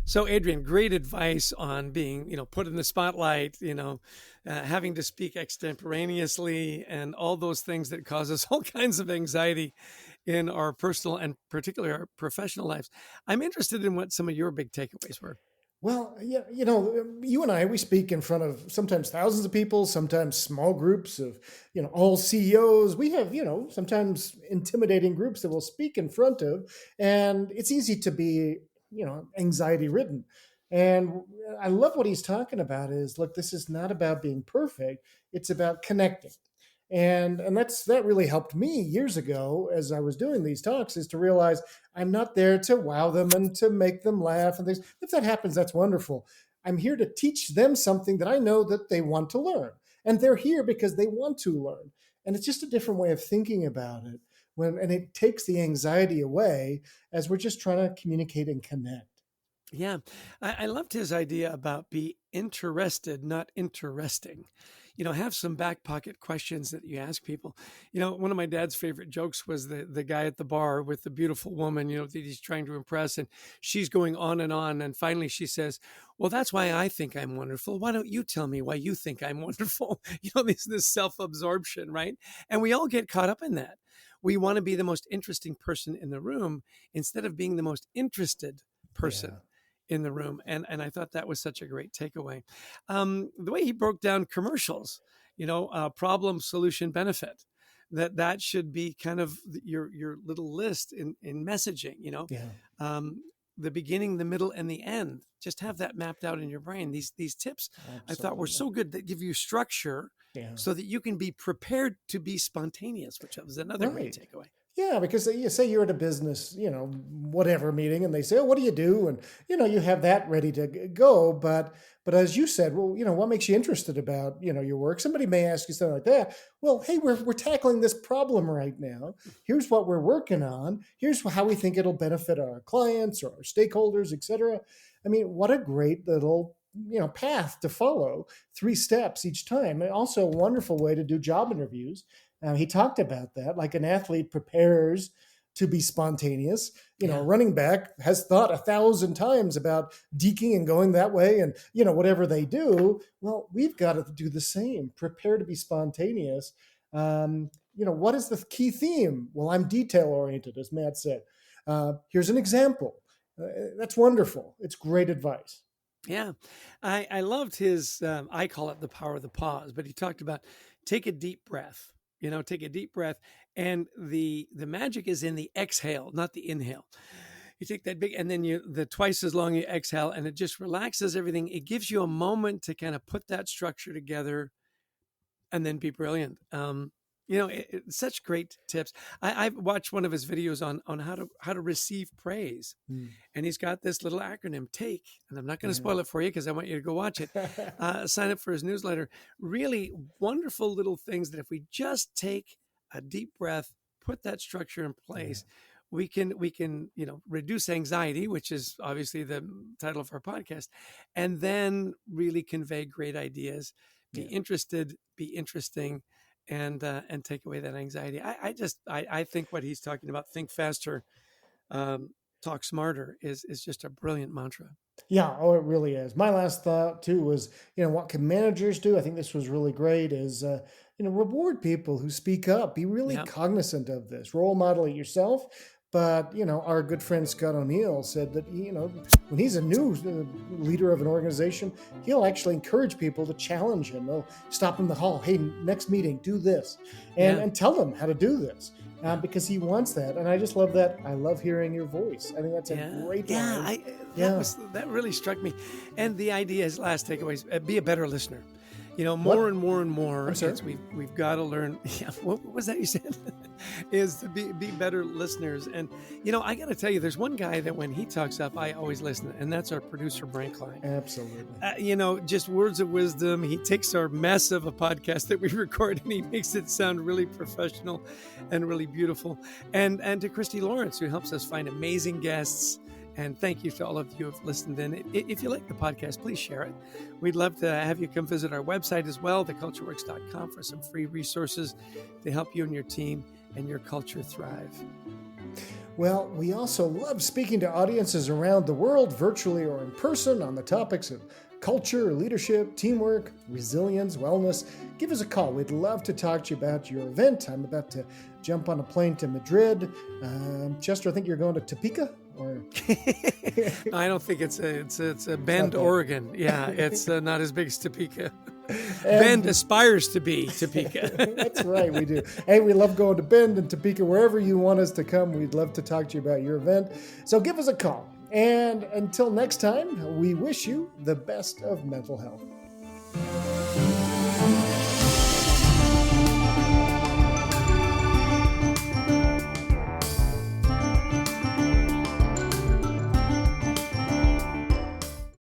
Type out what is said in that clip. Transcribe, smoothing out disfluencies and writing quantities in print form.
So, Adrian, great advice on being, put in the spotlight, having to speak extemporaneously and all those things that cause us all kinds of anxiety in our personal and particularly our professional lives. I'm interested in what some of your big takeaways were. Well, yeah, you and I, we speak in front of sometimes thousands of people, sometimes small groups of, all CEOs. We have, sometimes intimidating groups that we'll speak in front of, and it's easy to be, anxiety ridden. And I love what he's talking about is, look, this is not about being perfect. It's about connecting. And that really helped me years ago as I was doing these talks, is to realize I'm not there to wow them and to make them laugh and things. If that happens, that's wonderful. I'm here to teach them something that I know that they want to learn, and they're here because they want to learn. And it's just a different way of thinking about it, and it takes the anxiety away as we're just trying to communicate and connect. Yeah, I loved his idea about be interested, not interesting. Have some back pocket questions that you ask people. One of my dad's favorite jokes was the guy at the bar with the beautiful woman, that he's trying to impress, and she's going on, and finally she says, "Well, that's why I think I'm wonderful. Why don't you tell me why you think I'm wonderful?" This self-absorption, right? And we all get caught up in that. We want to be the most interesting person in the room instead of being the most interested person. Yeah. In the room. And I thought that was such a great takeaway. The way he broke down commercials, problem, solution, benefit, that should be kind of your little list in messaging, Yeah. the beginning, the middle, and the end. Just have that mapped out in your brain. These tips I thought were so good that give you structure so that you can be prepared to be spontaneous, which was another great takeaway. Yeah, because you say you're at a business, whatever meeting, and they say, "Oh, what do you do?" And you have that ready to go. But as you said, well, what makes you interested about your work? Somebody may ask you something like that. Well, hey, we're tackling this problem right now. Here's what we're working on. Here's how we think it'll benefit our clients or our stakeholders, etc. I mean, what a great little path to follow. 3 steps each time, and also a wonderful way to do job interviews. He talked about that, like an athlete prepares to be spontaneous. A running back has thought 1,000 times about deking and going that way, and whatever they do. Well, we've got to do the same. Prepare to be spontaneous. What is the key theme? Well, I'm detail oriented, as Matt said. Here's an example. That's wonderful. It's great advice. Yeah, I loved his. I call it the power of the pause, but he talked about take a deep breath. Take a deep breath, and the magic is in the exhale, not the inhale. You take that big, and then the twice as long you exhale, and it just relaxes everything. It gives you a moment to kind of put that structure together, and then be brilliant. Such great tips. I've watched one of his videos on how to receive praise, and he's got this little acronym TAKE, and I'm not going to spoil it for you because I want you to go watch it. Sign up for his newsletter. Really wonderful little things that if we just take a deep breath, put that structure in place, we can reduce anxiety, which is obviously the title of our podcast, and then really convey great ideas. Be interested, be interesting, and take away that anxiety. I think what he's talking about, think faster, talk smarter, is just a brilliant mantra. Yeah, oh, it really is. My last thought too was, what can managers do? I think this was really great. Is reward people who speak up. Be really cognizant of this. Role model it yourself. But our good friend Scott O'Neill said that when he's a new leader of an organization, he'll actually encourage people to challenge him. They'll stop in the hall. Hey, next meeting, do this, and tell them how to do this. Because he wants that. And I just love that. I love hearing your voice. I think that's a great line. That really struck me. And the idea is, last takeaways, be a better listener. More and more and more, we've got to learn. Yeah, what was that you said? Is to be better listeners. And, I got to tell you, there's one guy that when he talks up, I always listen, and that's our producer, Brian Klein. Absolutely. Just words of wisdom. He takes our mess of a podcast that we record and he makes it sound really professional and really beautiful. And to Christy Lawrence, who helps us find amazing guests. And thank you to all of you who have listened in. If you like the podcast, please share it. We'd love to have you come visit our website as well, thecultureworks.com, for some free resources to help you and your team and your culture thrive. Well, we also love speaking to audiences around the world, virtually or in person, on the topics of culture, leadership, teamwork, resilience, wellness. Give us a call. We'd love to talk to you about your event. I'm about to jump on a plane to Madrid. Chester, I think you're going to Topeka? Or I don't think it's a Bend, Oregon. Yeah, it's not as big as Topeka. Bend aspires to be Topeka. That's right, we do. Hey, we love going to Bend and Topeka, wherever you want us to come. We'd love to talk to you about your event. So give us a call. And until next time, we wish you the best of mental health.